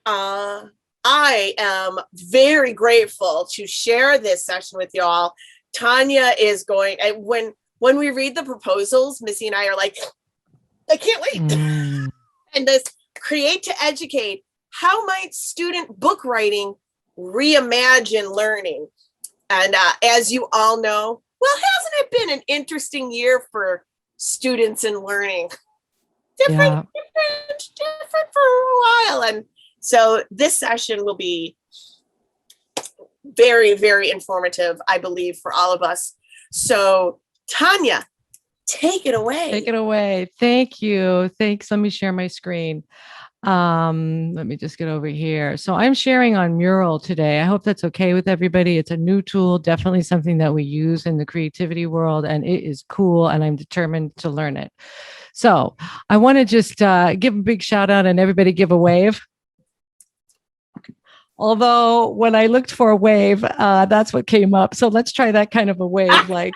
Uh, I am very grateful to share this session with y'all. Tanya is going, when we read the proposals, Missy and I are like, I can't wait. And this create to educate, how might student book writing reimagine learning? And as you all know, well, hasn't it been an interesting year for students in learning? Different for a while. And so this session will be very, very informative, I believe, for all of us. So Tanya, take it away. Take it away. Thank you. Thanks. Let me share my screen. Let me just get over here. So I'm sharing on Mural today. I hope that's okay with everybody. It's a new tool, definitely something that we use in the creativity world, and it is cool, and I'm determined to learn it. So I want to just give a big shout out and everybody give a wave. Although when I looked for a wave, that's what came up. So let's try that kind of a wave, like,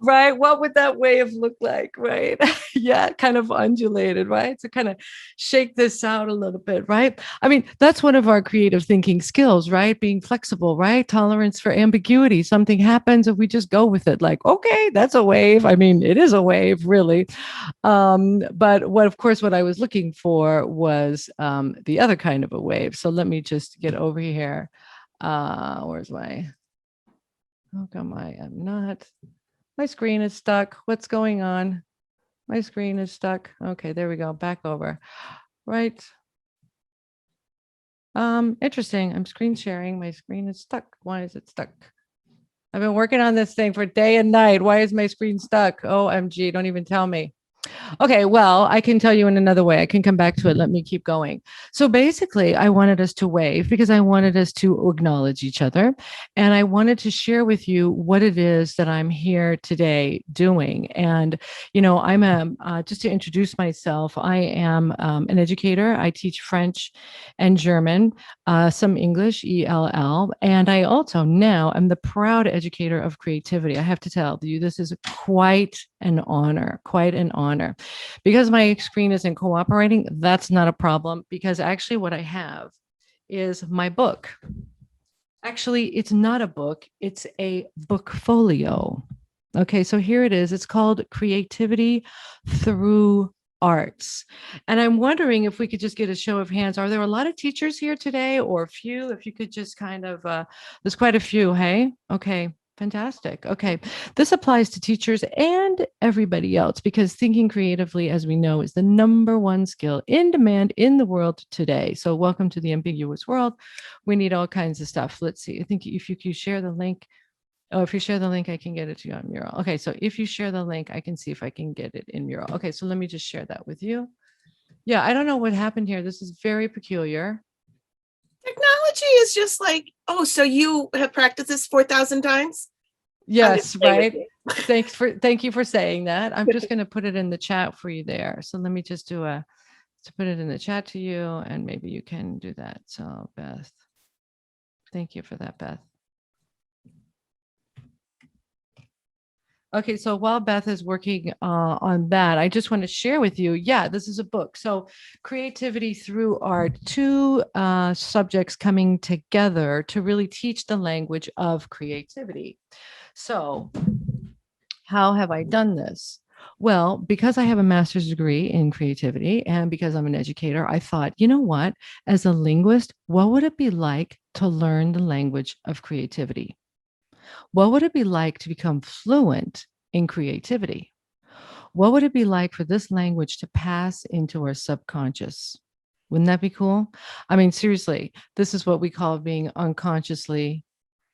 right? What would that wave look like, right? Yeah, kind of undulated, right? So kind of shake this out a little bit, right? I mean, that's one of our creative thinking skills, right? Being flexible, right? Tolerance for ambiguity. Something happens and we just go with it, like, okay, that's a wave. I mean, it is a wave, really. But what I was looking for was the other kind of a wave. So let me just get over here. Where's my, oh, come on, I'm not. My screen is stuck. What's going on? My screen is stuck. Okay, there we go. Back over. Right. Interesting. I'm screen sharing. My screen is stuck. Why is it stuck? I've been working on this thing for day and night. Why is my screen stuck? OMG, don't even tell me. Okay, well, I can tell you in another way. I can come back to it. Let me keep going. So basically, I wanted us to wave because I wanted us to acknowledge each other. And I wanted to share with you what it is that I'm here today doing. And, you know, I'm just to introduce myself, I am an educator. I teach French and German, some English, ELL. And I also now am the proud educator of creativity. I have to tell you, this is quite an honor, because my screen isn't cooperating. That's not a problem, because actually what I have is my book. Actually, it's not a book, it's a book folio. Okay, so here it is. It's called Creativity Through Arts. And I'm wondering if we could just get a show of hands. Are there a lot of teachers here today, or a few? If you could just kind of, there's quite a few, hey? Okay. Fantastic. Okay. This applies to teachers and everybody else, because thinking creatively, as we know, is the number one skill in demand in the world today. So welcome to the ambiguous world. We need all kinds of stuff. Let's see. I think if you share the link. Oh, if you share the link, I can get it to you on Mural. Okay. So if you share the link, I can see if I can get it in Mural. Okay. So let me just share that with you. Yeah. I don't know what happened here. This is very peculiar. Technology is just like, oh, so you have practiced this 4,000 times? Yes, right. Thank you for saying that. I'm just going to put it in the chat for you there. So let me just do to put it in the chat to you, and maybe you can do that. So Beth, thank you for that, Beth. Okay, so while Beth is working on that, I just want to share with you, yeah, this is a book. So Creativity Through Art, two subjects coming together to really teach the language of creativity. So how have I done this? Well, because I have a master's degree in creativity and because I'm an educator, I thought, you know what, as a linguist, what would it be like to learn the language of creativity? What would it be like to become fluent in creativity? What would it be like for this language to pass into our subconscious? Wouldn't that be cool? I mean, seriously, this is what we call being unconsciously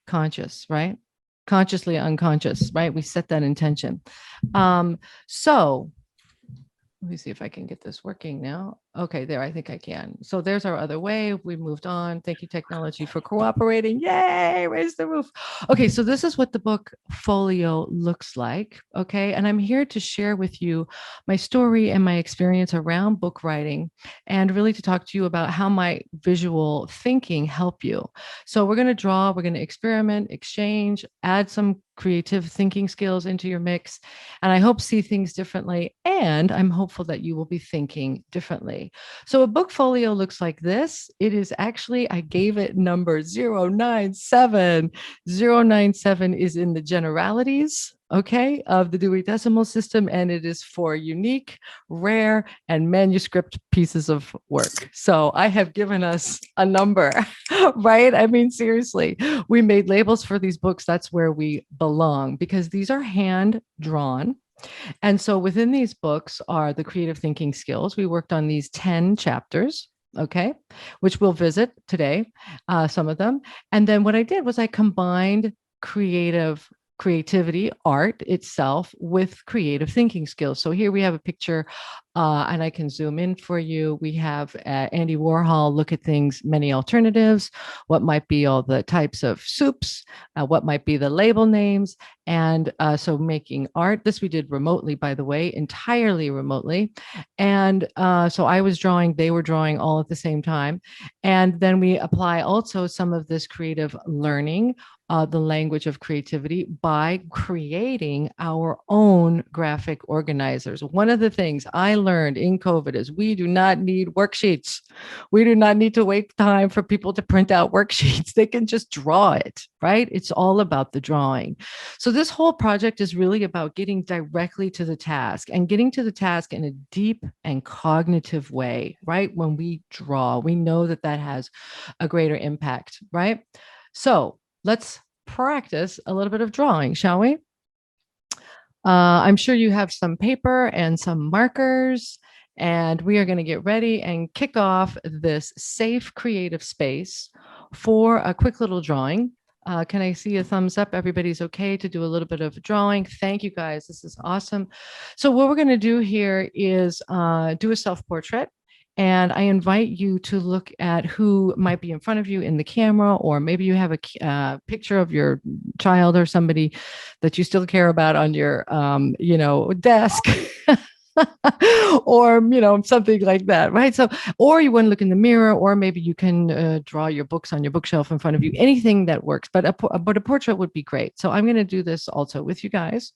conscious, right? Consciously unconscious, right? We set that intention. So let me see if I can get this working now. Okay, there, I think I can. So there's our other wave. We moved on. Thank you, technology, for cooperating. Yay, raise the roof. Okay, so this is what the book folio looks like. Okay, and I'm here to share with you my story and my experience around book writing, and really to talk to you about how my visual thinking help you. So we're going to draw, we're going to experiment, exchange, add some creative thinking skills into your mix, and I hope see things differently. And I'm hopeful that you will be thinking differently. way. So a book folio looks like this. It is actually, I gave it number 097. 097 is in the generalities, okay, of the Dewey Decimal System, and it is for unique, rare, and manuscript pieces of work. So I have given us a number, right? I mean, seriously, we made labels for these books. That's where we belong because these are hand drawn. And so within these books are the creative thinking skills. We worked on these 10 chapters, okay, which we'll visit today, some of them. And then what I did was I combined creativity, art itself with creative thinking skills. So here we have a picture, and I can zoom in for you. We have Andy Warhol look at things, many alternatives, what might be all the types of soups, what might be the label names. And so making art, this we did remotely, by the way, entirely remotely. And so I was drawing, they were drawing all at the same time. And then we apply also some of this creative learning, the language of creativity, by creating our own graphic organizers. One of the things I learned in COVID is we do not need worksheets. We do not need to wait time for people to print out worksheets. They can just draw it, right? It's all about the drawing. So this whole project is really about getting directly to the task and getting to the task in a deep and cognitive way, right? When we draw, we know that that has a greater impact, right? So let's practice a little bit of drawing, shall we? I'm sure you have some paper and some markers, and we are going to get ready and kick off this safe creative space for a quick little drawing. Can I see a thumbs up? Everybody's okay to do a little bit of drawing. Thank you guys. This is awesome. So what we're going to do here is do a self-portrait. And I invite you to look at who might be in front of you in the camera, or maybe you have a picture of your child or somebody that you still care about on your, desk. Or something like that, right? So, or you want to look in the mirror, or maybe you can draw your books on your bookshelf in front of you, anything that works, but a portrait would be great. So I'm going to do this also with you guys,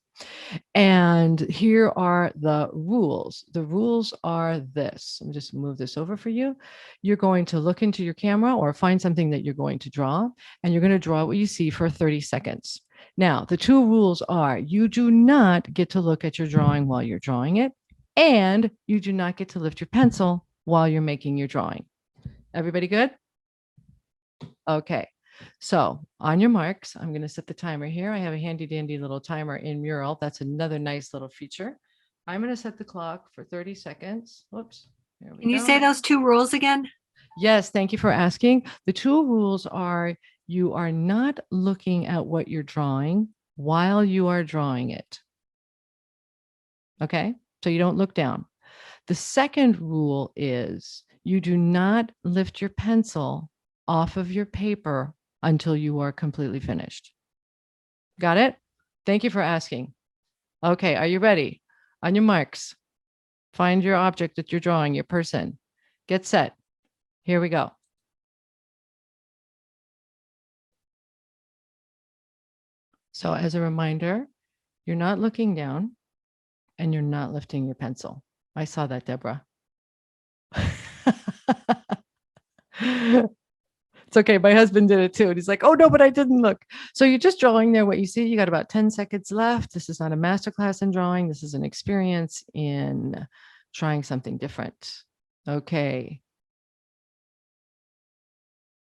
and here are the rules. The rules are this. Let me just move this over for you. You're going to look into your camera or find something that you're going to draw, and you're going to draw what you see for 30 seconds. Now, the two rules are you do not get to look at your drawing while you're drawing it, and you do not get to lift your pencil while you're making your drawing. Everybody good? Okay. So on your marks, I'm going to set the timer here. I have a handy dandy little timer in Mural. That's another nice little feature. I'm going to set the clock for 30 seconds. Whoops. There we go. Can you say those two rules again? Yes, thank you for asking. The two rules are you are not looking at what you're drawing while you are drawing it. Okay, so you don't look down. The second rule is you do not lift your pencil off of your paper until you are completely finished. Got it? Thank you for asking. Okay, are you ready? On your marks, find your object that you're drawing, your person. Get set. Here we go. So as a reminder, you're not looking down and you're not lifting your pencil. I saw that, Deborah. It's okay. My husband did it too. And he's like, oh, no, but I didn't look. So you're just drawing there what you see. You got about 10 seconds left. This is not a masterclass in drawing. This is an experience in trying something different. Okay.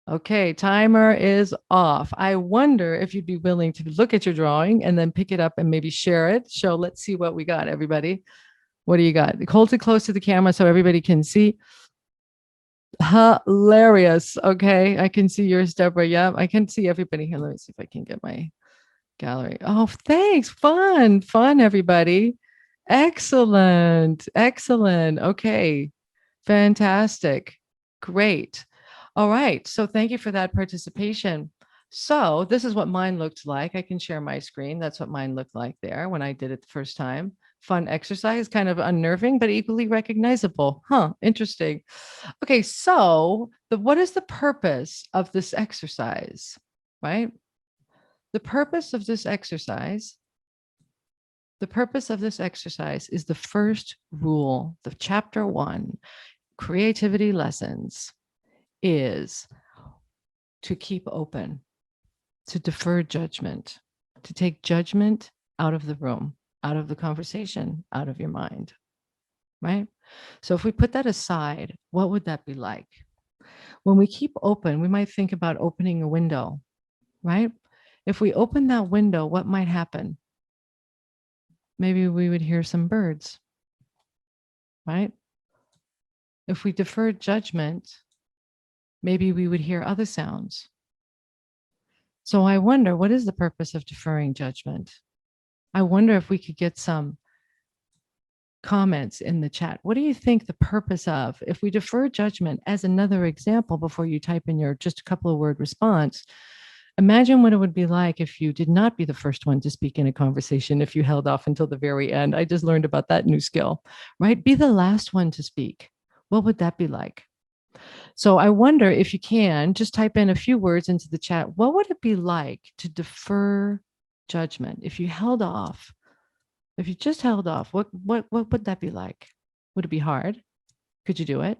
Okay, timer is off. I wonder if you'd be willing to look at your drawing and then pick it up and maybe share it. So let's see what we got, everybody. What do you got? Hold it close to the camera so everybody can see. Hilarious. Okay, I can see yours, Deborah. Yeah, I can see everybody here. Let me see if I can get my gallery. Oh, thanks. Fun, everybody. Excellent. Okay, fantastic. Great. All right. So thank you for that participation. So this is what mine looked like. I can share my screen. That's what mine looked like there when I did it the first time. Fun exercise, kind of unnerving, but equally recognizable. Huh, interesting. Okay, so what is the purpose of this exercise, right? The purpose of this exercise is the first rule, the chapter 1. creativity lessons is to keep open, to defer judgment, to take judgment out of the room, out of the conversation, out of your mind, right? So if we put that aside, what would that be like? When we keep open, we might think about opening a window, right? If we open that window, what might happen? Maybe we would hear some birds, right? If we deferred judgment, maybe we would hear other sounds. So I wonder, what is the purpose of deferring judgment? I wonder if we could get some comments in the chat. What do you think the purpose of, if we defer judgment, as another example, before you type in your just a couple of word response, imagine what it would be like if you did not be the first one to speak in a conversation, if you held off until the very end. I just learned about that new skill, right? Be the last one to speak. What would that be like? So I wonder if you can just type in a few words into the chat. What would it be like to defer judgment? If you held off, if you just held off, what would that be like? Would it be hard? Could you do it?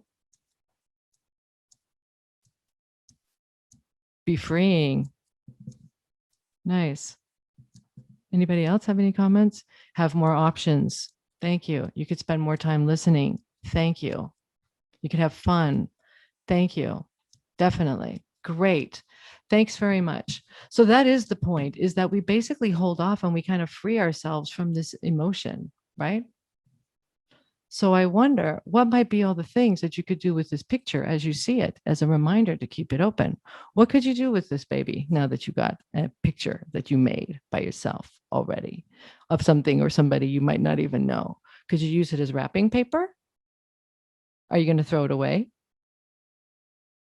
Be freeing. Nice. Anybody else have any comments? Have more options. Thank you. You could spend more time listening. Thank you. You could have fun. Thank you. Definitely. Great. Thanks very much. So that is the point, is that we basically hold off and we kind of free ourselves from this emotion, right? So I wonder what might be all the things that you could do with this picture as you see it, as a reminder to keep it open. What could you do with this baby now that you got a picture that you made by yourself already of something or somebody you might not even know? Could you use it as wrapping paper? Are you going to throw it away?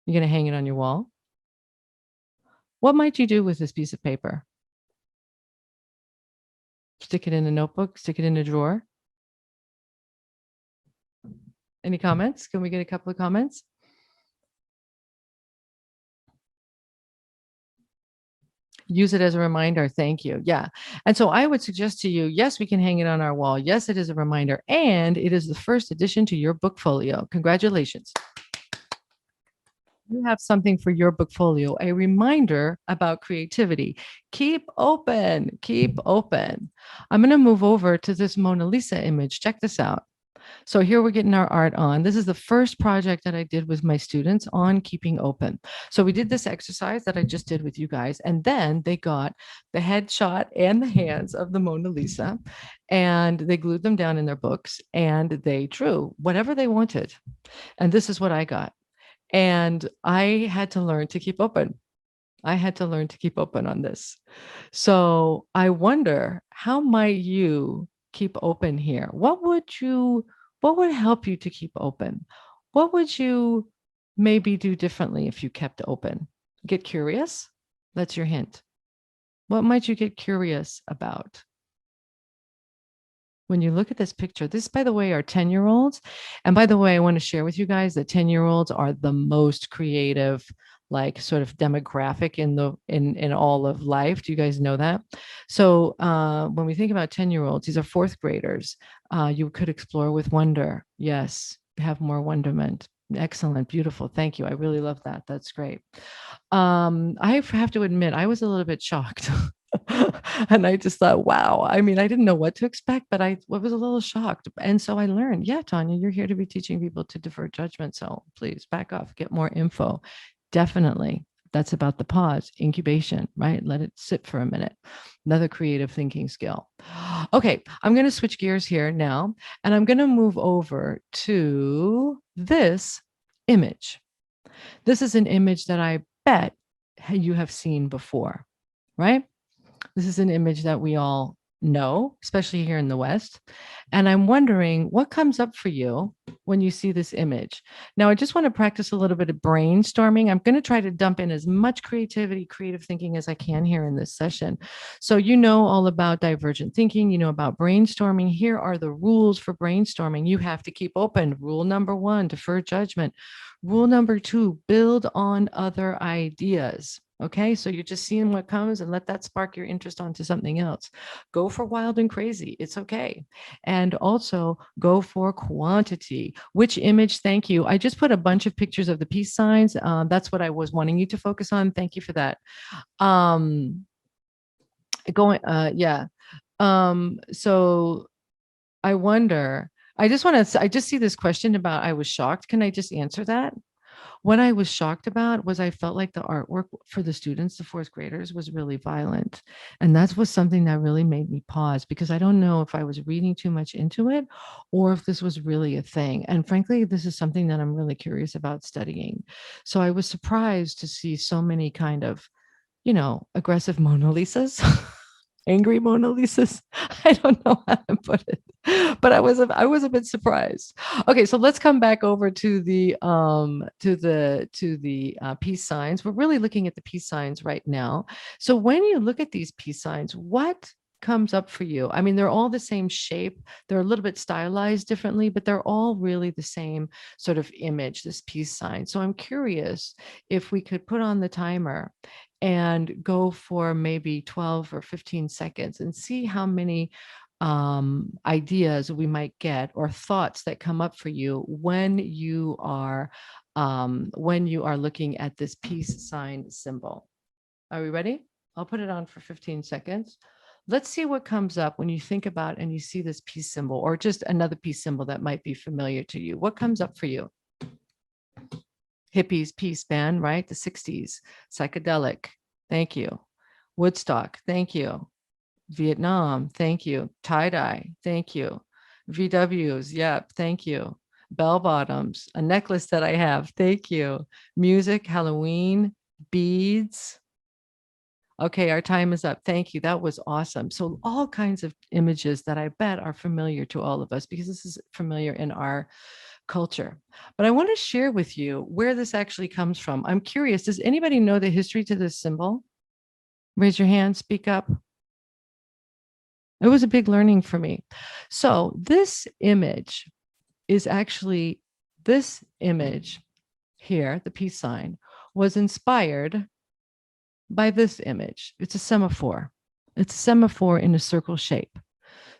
You're going to hang it on your wall? What might you do with this piece of paper? Stick it in a notebook, stick it in a drawer? Any comments? Can we get a couple of comments? Use it as a reminder. Thank you. Yeah. And so I would suggest to you, yes, we can hang it on our wall. Yes, it is a reminder. And it is the first addition to your bookfolio. Congratulations. You have something for your bookfolio, a reminder about creativity. Keep open, keep open. I'm going to move over to this Mona Lisa image. Check this out. So here we're getting our art on. This is the first project that I did with my students on keeping open. So we did this exercise that I just did with you guys, and then they got the headshot and the hands of the Mona Lisa, and they glued them down in their books, and they drew whatever they wanted. And this is what I got. And I had to learn to keep open. I had to learn to keep open on this. So I wonder, how might you keep open here? What would help you to keep open? What would you maybe do differently if you kept open? Get curious? That's your hint. What might you get curious about? When you look at this picture, this, by the way, are 10-year-olds. And by the way, I want to share with you guys that 10-year-olds are the most creative, like sort of demographic in all of life. Do you guys know that? So when we think about 10-year-olds, these are fourth graders. You could explore with wonder. Yes, have more wonderment. Excellent, beautiful. Thank you. I really love that. That's great. I have to admit, I was a little bit shocked. And I just thought, wow. I mean, I didn't know what to expect, but I was a little shocked. And so I learned, yeah, Tanya, you're here to be teaching people to defer judgment. So please back off, get more info. Definitely. That's about the pause, incubation, right? Let it sit for a minute. Another creative thinking skill. Okay, I'm going to switch gears here now, and I'm going to move over to this image. This is an image that I bet you have seen before, right? This is an image that we all know, especially here in the West. And I'm wondering what comes up for you when you see this image. Now, I just want to practice a little bit of brainstorming. I'm going to try to dump in as much creativity, creative thinking as I can here in this session. So you know all about divergent thinking, you know about brainstorming. Here are the rules for brainstorming. You have to keep open. Rule number 1, defer judgment. Rule number 2, build on other ideas. Okay, so you're just seeing what comes and let that spark your interest onto something else. Go for wild and crazy. It's okay. And also go for quantity. Which image? Thank you. I just put a bunch of pictures of the peace signs. That's what I was wanting you to focus on. Thank you for that. Yeah. So I wonder, I just see this question about I was shocked. Can I just answer that? What I was shocked about was I felt like the artwork for the students, the fourth graders, was really violent. And that was something that really made me pause because I don't know if I was reading too much into it or if this was really a thing. And frankly, this is something that I'm really curious about studying. So I was surprised to see so many kind of, aggressive Mona Lisas. Angry Mona Lisas. I don't know how to put it, but I was a bit surprised. Okay, so let's come back over to the peace signs. We're really looking at the peace signs right now. So when you look at these peace signs, what comes up for you? I mean, they're all the same shape. They're a little bit stylized differently, but they're all really the same sort of image, this peace sign. So I'm curious if we could put on the timer and go for maybe 12 or 15 seconds and see how many ideas we might get or thoughts that come up for you when you are looking at this peace sign symbol. Are we ready? I'll put it on for 15 seconds. Let's see what comes up when you think about and you see this peace symbol or just another peace symbol that might be familiar to you. What comes up for you? Hippies, peace band, right? The 60s, psychedelic. Thank you. Woodstock. Thank you. Vietnam. Thank you. Tie-dye. Thank you. VWs. Yep. Thank you. Bell bottoms. A necklace that I have. Thank you. Music. Halloween. Beads. Okay, our time is up. Thank you. That was awesome. So all kinds of images that I bet are familiar to all of us because this is familiar in our culture. But I want to share with you where this actually comes from. I'm curious, does anybody know the history to this symbol? Raise your hand, speak up. It was a big learning for me. So this image here, the peace sign, was inspired by this image. It's a semaphore. It's a semaphore in a circle shape.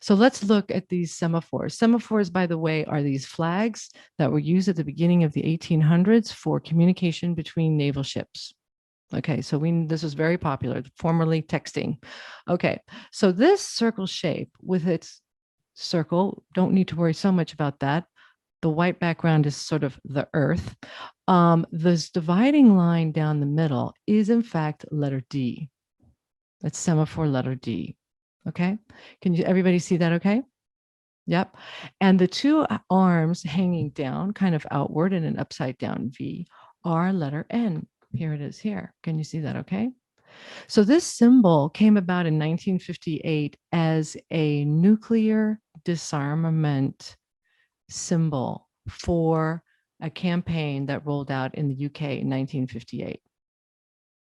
So let's look at these semaphores. Semaphores, by the way, are these flags that were used at the beginning of the 1800s for communication between naval ships. Okay, so this was very popular, formerly texting. Okay, so this circle shape with its circle, don't need to worry so much about that. The white background is sort of the earth. This dividing line down the middle is in fact letter D. That's semaphore letter D. Okay, can everybody see that okay? Yep. And the two arms hanging down kind of outward in an upside down V are letter N. Here it is here. Can you see that okay? So this symbol came about in 1958 as a nuclear disarmament symbol for a campaign that rolled out in the UK in 1958.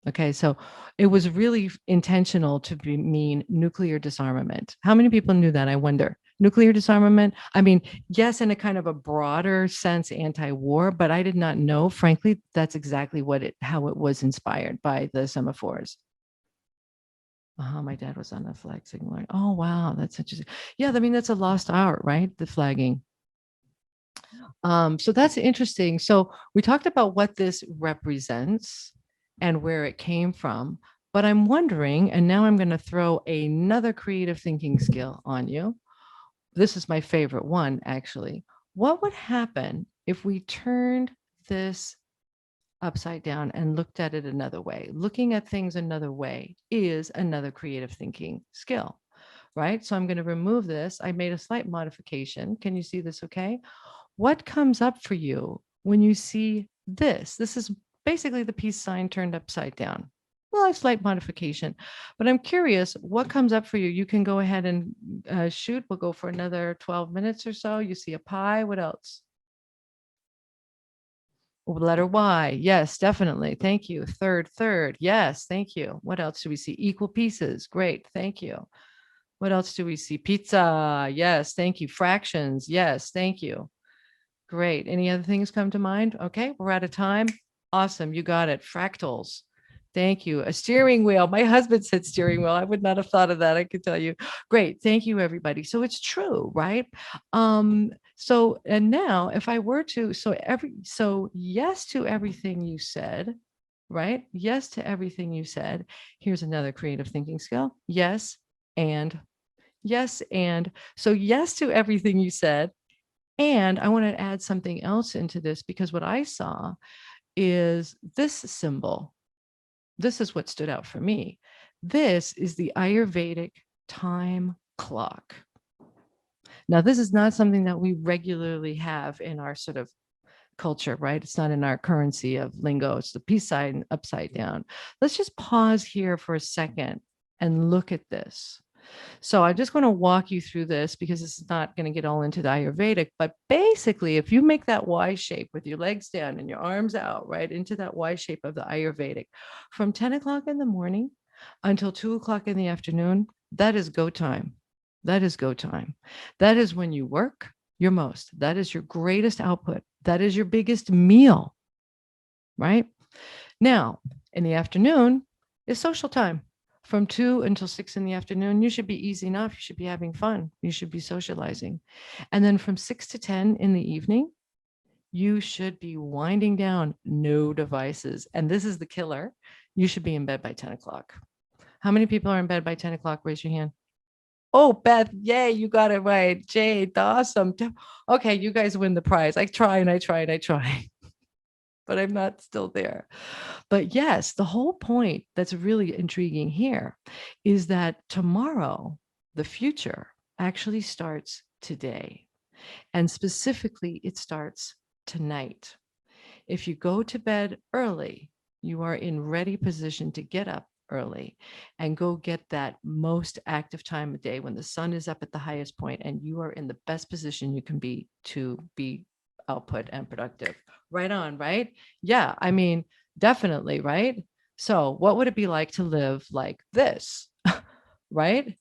Okay, so it was really intentional to mean nuclear disarmament. How many people knew that? I wonder. Nuclear disarmament? I mean, yes, in a kind of a broader sense, anti-war, but I did not know, frankly, that's exactly how it was inspired by the semaphores. My dad was on the flag signaling. Oh, wow, that's interesting. Yeah, I mean, that's a lost art, right? The flagging. So that's interesting. So we talked about what this represents and where it came from, but I'm wondering, and now I'm going to throw another creative thinking skill on you. This is my favorite one, actually. What would happen if we turned this upside down and looked at it another way? Looking at things another way is another creative thinking skill, right? So I'm going to remove this. I made a slight modification. Can you see this okay? What comes up for you when you see this? This is basically the peace sign turned upside down. Well, a slight modification, but I'm curious what comes up for you. You can go ahead and shoot. We'll go for another 12 minutes or so. You see a pie. What else? Letter Y. Yes, definitely. Thank you. Third. Yes, thank you. What else do we see? Equal pieces. Great. Thank you. What else do we see? Pizza. Yes, thank you. Fractions. Yes, thank you. Great. Any other things come to mind? Okay, we're out of time. Awesome. You got it. Fractals. Thank you. A steering wheel. My husband said steering wheel. I would not have thought of that. I can tell you. Great. Thank you, everybody. So it's true, right? So, and now if I were to, so yes to everything you said, right? Yes to everything you said. Here's another creative thinking skill. Yes. And yes. And so yes to everything you said. And I want to add something else into this because what I saw is this symbol. This is what stood out for me. This is the Ayurvedic time clock. Now, this is not something that we regularly have in our sort of culture, right? It's not in our currency of lingo. It's the peace sign and upside down. Let's just pause here for a second and look at this. So I'm just going to walk you through this because this is not going to get all into the Ayurvedic, but basically if you make that Y shape with your legs down and your arms out, right, into that Y shape of the Ayurvedic from 10 o'clock in the morning until 2 o'clock in the afternoon, that is go time. That is go time. That is when you work your most. That is your greatest output. That is your biggest meal, right? Now, in the afternoon is social time. From 2 until 6 in the afternoon, you should be easy enough. You should be having fun. You should be socializing. And then from 6 to 10 in the evening, you should be winding down, no devices. And this is the killer. You should be in bed by 10 o'clock. How many people are in bed by 10 o'clock? Raise your hand. Oh, Beth, yay, you got it right. Jade, awesome. Okay, you guys win the prize. I try and I try and I try, but I'm not still there. But yes, the whole point that's really intriguing here is that tomorrow, the future actually starts today. And specifically, it starts tonight. If you go to bed early, you are in ready position to get up early and go get that most active time of day when the sun is up at the highest point and you are in the best position you can be to be output and productive. Right on, right? Yeah, I mean, definitely, right? So what would it be like to live like this? Right?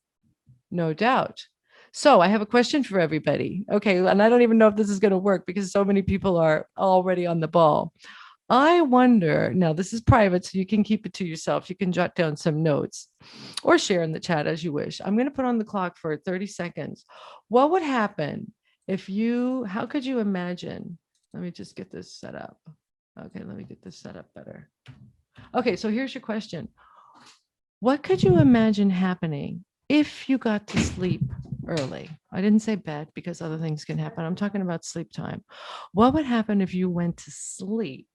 No doubt. So I have a question for everybody. Okay, and I don't even know if this is going to work because so many people are already on the ball. I wonder, now this is private, so you can keep it to yourself. You can jot down some notes or share in the chat as you wish. I'm going to put on the clock for 30 seconds. What would happen if you, how could you imagine? Let me just get this set up. Okay, let me get this set up better. Okay, so here's your question. What could you imagine happening if you got to sleep early? I didn't say bed because other things can happen. I'm talking about sleep time. What would happen if you went to sleep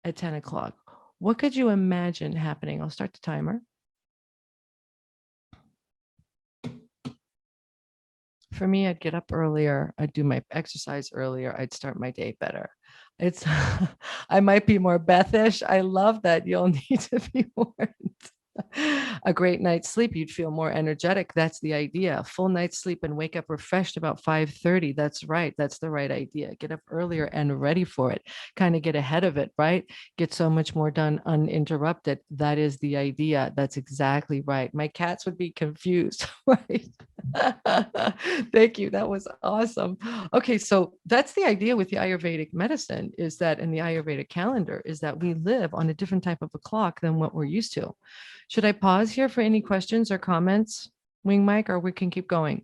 at 10 o'clock? What could you imagine happening? I'll start the timer. For me, I'd get up earlier. I'd do my exercise earlier. I'd start my day better. It's, I might be more Bethish. I love that. You'll need to be warned. A great night's sleep, you'd feel more energetic. That's the idea. Full night's sleep and wake up refreshed about 5:30. That's right. That's the right idea. Get up earlier and ready for it. Kind of get ahead of it, right? Get so much more done uninterrupted. That is the idea. That's exactly right. My cats would be confused, right? Thank you. That was awesome. Okay, so that's the idea with the Ayurvedic medicine is that in the Ayurvedic calendar is that we live on a different type of a clock than what we're used to. Should I pause here for any questions or comments, Wing Mike, or we can keep going?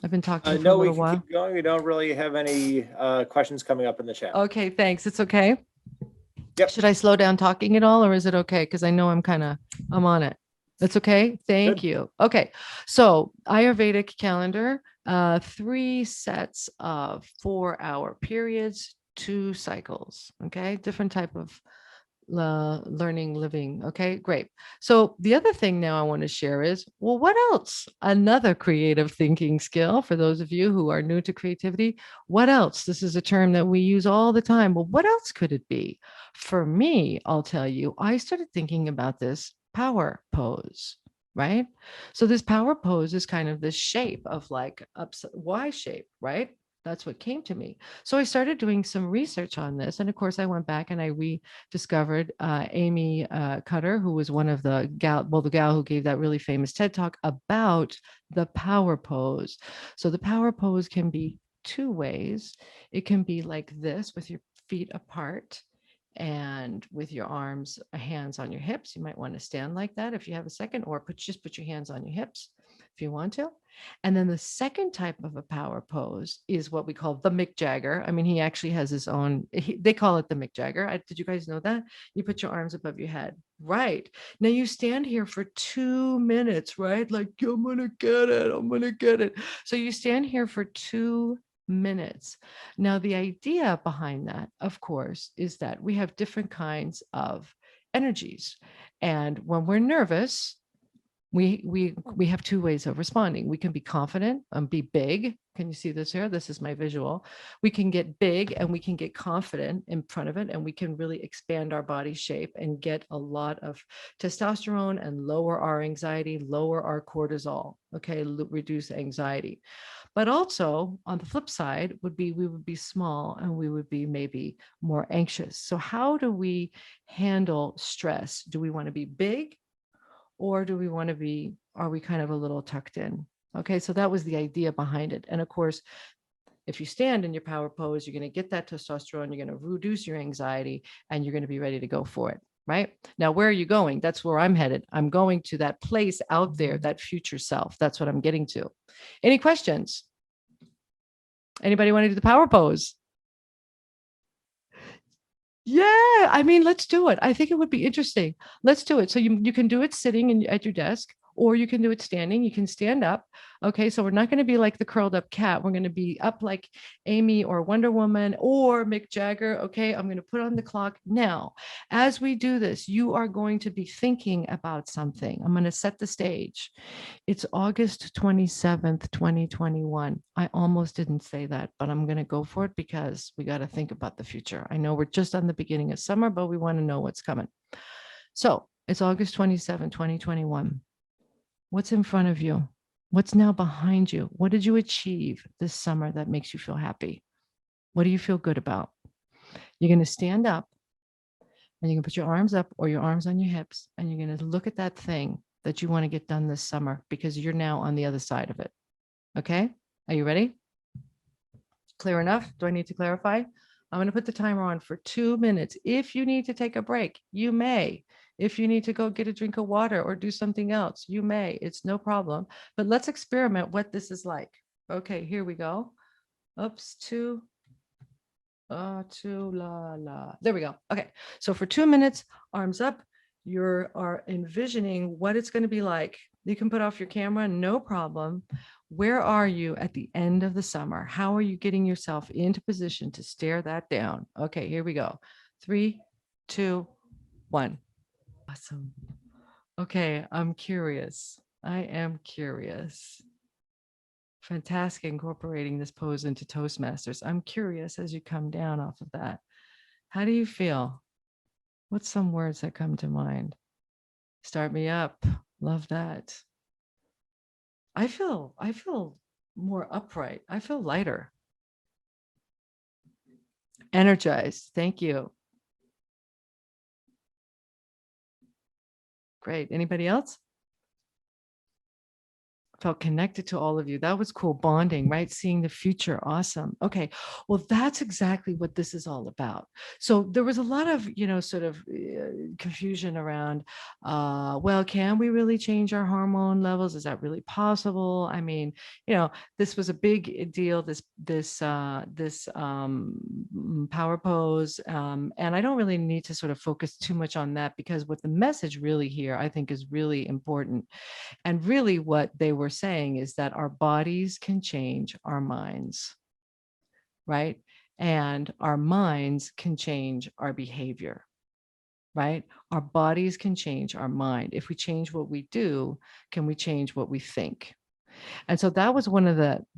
I've been talking for No, a we little can while. keep going. We don't really have any questions coming up in the chat. Okay, thanks. It's okay. Yep. Should I slow down talking at all, or is it okay? Because I know I'm on it. That's okay. Thank you. Okay. So Ayurvedic calendar, 3 sets of 4-hour periods, 2 cycles. Okay. Different type of learning, living. Okay, great. So the other thing now I want to share is, well, what else? Another creative thinking skill for those of you who are new to creativity. What else? This is a term that we use all the time. Well, what else could it be? For me, I'll tell you, I started thinking about this power pose, right? So this power pose is kind of this shape of like Y shape, right? That's what came to me. So I started doing some research on this. And of course, I went back and I rediscovered Amy Cutter, who was one of the gal who gave that really famous TED Talk about the power pose. So the power pose can be 2 ways. It can be like this with your feet apart. And with your hands on your hips, you might want to stand like that if you have a second, or just put your hands on your hips if you want to. And then the second type of a power pose is what we call the Mick Jagger. I mean, he actually has his own, they call it the Mick Jagger. Did you guys know that? You put your arms above your head. Right. Now you stand here for 2 minutes, right? Like, I'm going to get it. I'm going to get it. So you stand here for 2 minutes. Now, the idea behind that, of course, is that we have different kinds of energies. And when we're nervous, we have two ways of responding. We can be confident and be big. Can you see this here? This is my visual. We can get big and we can get confident in front of it, and we can really expand our body shape and get a lot of testosterone and lower our anxiety, lower our cortisol, okay, reduce anxiety. But also on the flip side would be we would be small and we would be maybe more anxious. So how do we handle stress? Do we want to be big? Or do we want to be, are we kind of a little tucked in? Okay, so that was the idea behind it. And of course, if you stand in your power pose, you're going to get that testosterone, you're going to reduce your anxiety, and you're going to be ready to go for it. Right now, where are you going? That's where I'm headed. I'm going to that place out there, that future self. That's what I'm getting to. Any questions? Anybody want to do the power pose? Yeah, I mean, let's do it. I think it would be interesting. Let's do it. So you can do it sitting at your desk, or you can do it standing. You can stand up. Okay, so we're not going to be like the curled up cat. We're going to be up like Amy or Wonder Woman or Mick Jagger. Okay, I'm going to put on the clock now. As we do this, you are going to be thinking about something. I'm going to set the stage. It's August 27th, 2021. I almost didn't say that, but I'm going to go for it because we got to think about the future. I know we're just on the beginning of summer, but we want to know what's coming. So it's August 27th, 2021. What's in front of you? What's now behind you? What did you achieve this summer that makes you feel happy? What do you feel good about? You're going to stand up and you can put your arms up or your arms on your hips, and you're going to look at that thing that you want to get done this summer because you're now on the other side of it. Okay? Are you ready? Clear enough? Do I need to clarify? I'm going to put the timer on for 2 minutes. If you need to take a break, you may. If you need to go get a drink of water or do something else, you may. It's no problem. But let's experiment what this is like. Okay, here we go. Oops, two, la, la. There we go. Okay, so for 2 minutes, arms up. You are envisioning what it's going to be like. You can put off your camera, no problem. Where are you at the end of the summer? How are you getting yourself into position to stare that down? Okay, here we go. 3, 2, 1. Awesome. Okay, I'm curious. I am curious. Fantastic incorporating this pose into Toastmasters. I'm curious as you come down off of that. How do you feel? What's some words that come to mind? Start me up. Love that. I feel more upright. I feel lighter. Energized. Thank you. Great. Anybody else? Felt connected to all of you. That was cool. Bonding, right? Seeing the future. Awesome. Okay. Well, that's exactly what this is all about. So there was a lot of, sort of confusion around, well, can we really change our hormone levels? Is that really possible? I mean, this was a big deal, this power pose. And I don't really need to sort of focus too much on that, because what the message really here, I think, is really important. And really what they were saying is that our bodies can change our minds, right? And our minds can change our behavior, right? Our bodies can change our mind. If we change what we do, can we change what we think? And so that was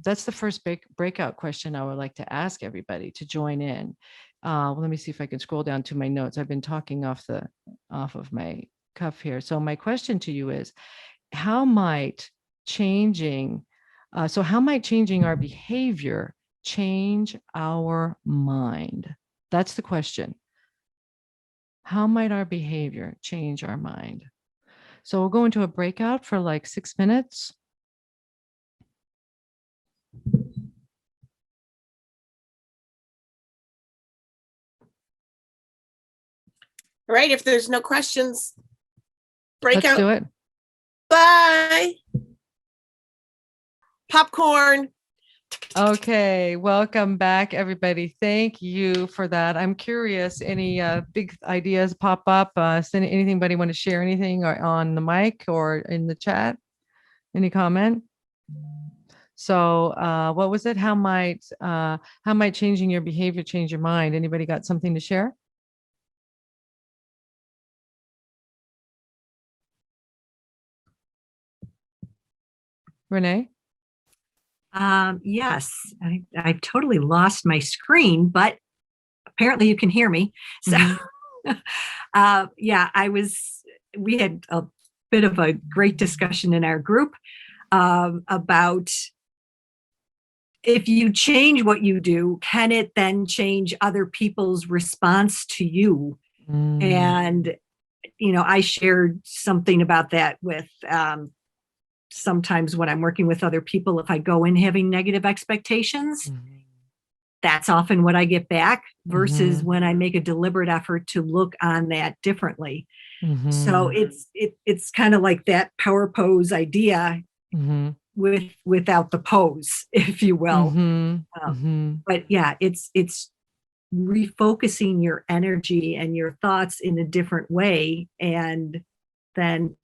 that's the first big breakout question I would like to ask everybody to join in. Well, let me see if I can scroll down to my notes. I've been talking off of my cuff here. So my question to you is, how might changing our behavior change our mind? That's the question. How might our behavior change our mind? So we'll go into a breakout for like 6 minutes. All right, if there's no questions, Let's breakout. do it. Bye. Popcorn. Okay, welcome back, everybody. Thank you for that. I'm curious, any big ideas pop up? Anybody want to share anything or on the mic or in the chat? Any comment? So what was it? How might changing your behavior change your mind? Anybody got something to share? Renee? Yes, I totally lost my screen, but apparently you can hear me. So, yeah, we had a bit of a great discussion in our group about if you change what you do, can it then change other people's response to you? And, I shared something about that with sometimes when I'm working with other people, if I go in having negative expectations, that's often what I get back versus when I make a deliberate effort to look on that differently. So it's kind of like that power pose idea without the pose, if you will. But yeah, it's refocusing your energy and your thoughts in a different way and then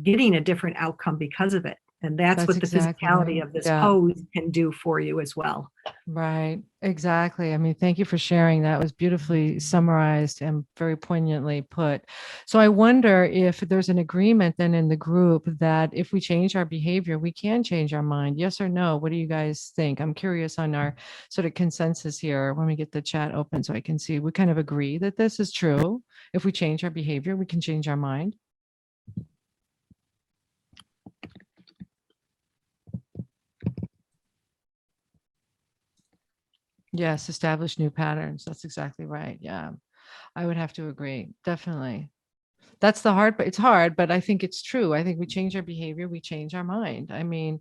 getting a different outcome because of it. And that's what the exactly physicality right. of this Yeah. pose can do for you as well. Right. Exactly. I mean, thank you for sharing. That was beautifully summarized and very poignantly put. So I wonder if there's an agreement then in the group that if we change our behavior, we can change our mind. Yes or no? What do you guys think? I'm curious on our sort of consensus here when we get the chat open so I can see. We kind of agree that this is true. If we change our behavior, we can change our mind. Yes, establish new patterns. That's exactly right. Yeah, I would have to agree. Definitely. That's the hard, but it's hard, but I think it's true. I think we change our behavior, we change our mind. I mean,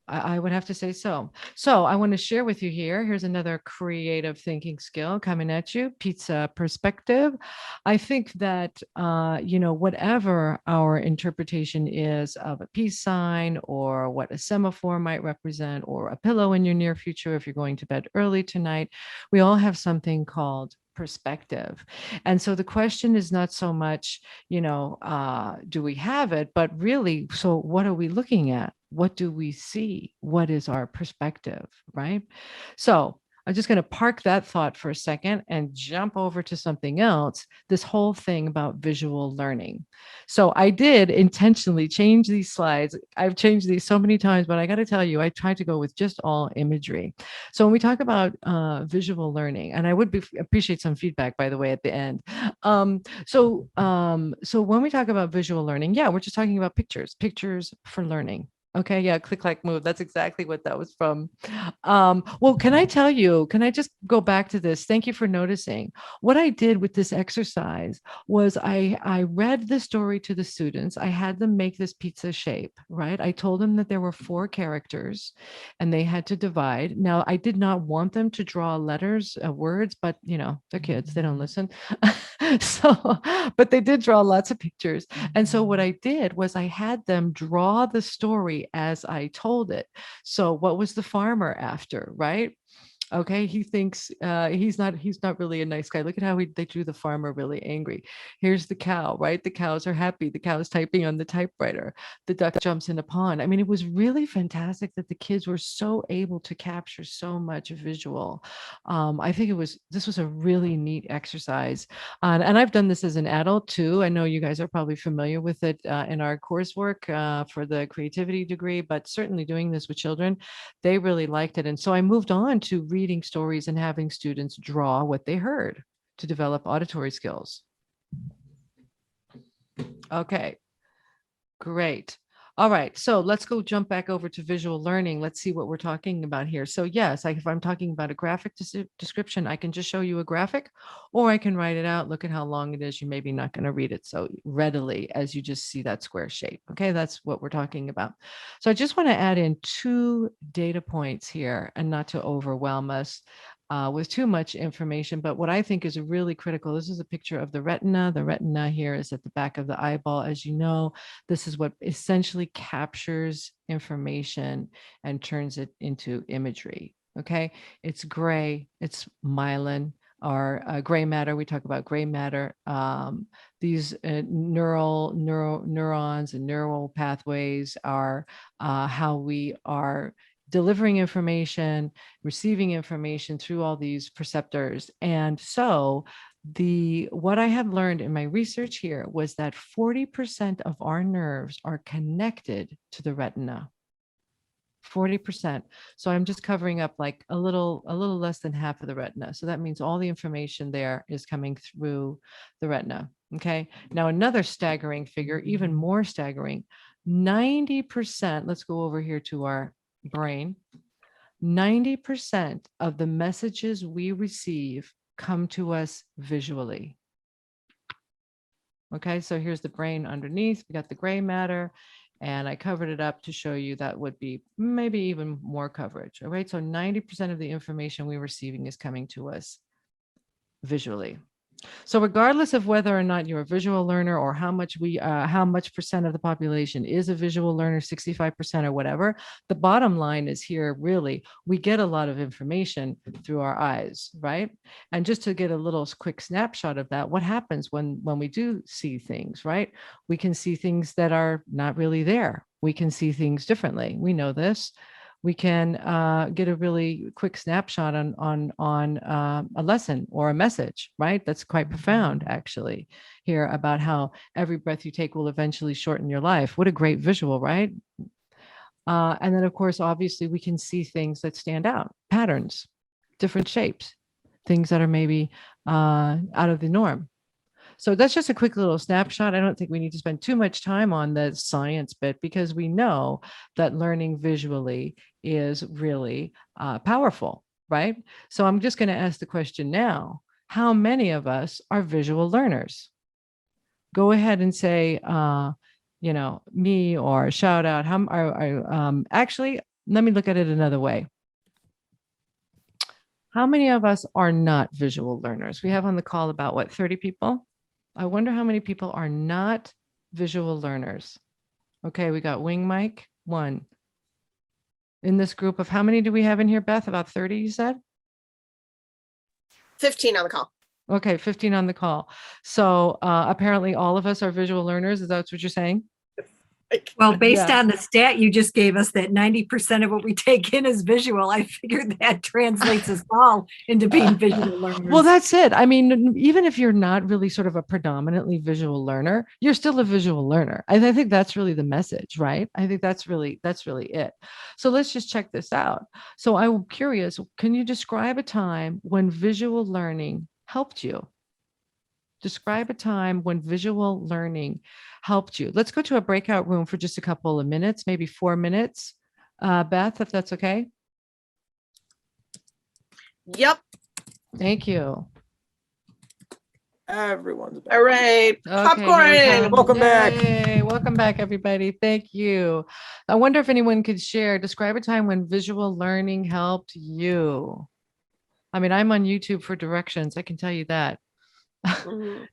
I would have to say so. So I want to share with you here. Here's another creative thinking skill coming at you, pizza perspective. I think that, whatever our interpretation is of a peace sign or what a semaphore might represent or a pillow in your near future, if you're going to bed early tonight, we all have something called perspective. And so the question is not so much, do we have it, but really, so what are we looking at? What do we see? What is our perspective, right? So I'm just going to park that thought for a second and jump over to something else, this whole thing about visual learning. So I did intentionally change these slides. I've changed these so many times, but I got to tell you, I tried to go with just all imagery. So when we talk about visual learning, and I would appreciate some feedback, by the way, at the end. So when we talk about visual learning, yeah, we're just talking about pictures for learning. Okay, yeah, click, like, move. That's exactly what that was from. Well, can I just go back to this? Thank you for noticing. What I did with this exercise was I read the story to the students. I had them make this pizza shape, right? I told them that there were 4 characters and they had to divide. Now, I did not want them to draw letters, words, but they're kids, they don't listen. But they did draw lots of pictures. And so what I did was I had them draw the story as I told it. So what was the farmer after, right? Okay, he thinks he's not really a nice guy. Look at how they drew the farmer really angry. Here's the cow, right? The cows are happy. The cow's typing on the typewriter. The duck jumps in a pond. I mean, it was really fantastic that the kids were so able to capture so much visual. I think this was a really neat exercise. And I've done this as an adult too. I know you guys are probably familiar with it in our coursework for the creativity degree, but certainly doing this with children, they really liked it. And so I moved on to reading stories and having students draw what they heard to develop auditory skills. Okay, great. All right, so let's go jump back over to visual learning. Let's see what we're talking about here. So yes, if I'm talking about a graphic description, I can just show you a graphic, or I can write it out. Look at how long it is. You're maybe not going to read it so readily as you just see that square shape. Okay, that's what we're talking about. So I just want to add in 2 data points here and not to overwhelm us. with too much information. But what I think is really critical, this is a picture of the retina. The retina here is at the back of the eyeball. As you know, this is what essentially captures information and turns it into imagery. Okay, it's gray, it's myelin or gray matter. We talk about gray matter. These neurons and neural pathways are how we are delivering information, receiving information through all these perceptors. And so what I have learned in my research here was that 40% of our nerves are connected to the retina. 40%. So I'm just covering up like a little less than half of the retina. So that means all the information there is coming through the retina. Okay. Now another staggering figure, even more staggering, 90%, let's go over here to our brain. 90% of the messages we receive come to us visually. Okay, so here's the brain underneath. We got the gray matter, and I covered it up to show you that would be maybe even more coverage. All right, so 90% of the information we're receiving is coming to us visually. So regardless of whether or not you're a visual learner or how much percent of the population is a visual learner, 65% or whatever, the bottom line is here really, we get a lot of information through our eyes, right? And just to get a little quick snapshot of that, what happens when we do see things, right? We can see things that are not really there. We can see things differently. We know this. We can get a really quick snapshot on a lesson or a message, right? That's quite profound, actually, here about how every breath you take will eventually shorten your life. What a great visual, right? And then, of course, obviously, we can see things that stand out, patterns, different shapes, things that are maybe out of the norm. So that's just a quick little snapshot. I don't think we need to spend too much time on the science bit because we know that learning visually is really powerful, right? So I'm just going to ask the question now, how many of us are visual learners? Go ahead and say, me or shout out. Actually, let me look at it another way. How many of us are not visual learners? We have on the call about 30 people? I wonder how many people are not visual learners. Okay, we got wing mic, 1. In this group of how many do we have in here, Beth? About 30, you said? 15 on the call. Okay, 15 on the call. So apparently all of us are visual learners. Is that what you're saying? Well, based on the stat you just gave us, that 90% of what we take in is visual, I figured that translates us all into being visual learners. Well, that's it. I mean, even if you're not really sort of a predominantly visual learner, you're still a visual learner. I think that's really the message, right? I think that's really it. So let's just check this out. So I'm curious, can you describe a time when visual learning helped you? Describe a time when visual learning helped you. Let's go to a breakout room for just a couple of minutes, maybe 4 minutes. Beth, if that's okay. Yep. Thank you. Everyone's back. All right. Popcorn. Welcome back. Yay. Welcome back, everybody. Thank you. I wonder if anyone could share, describe a time when visual learning helped you. I mean, I'm on YouTube for directions. I can tell you that.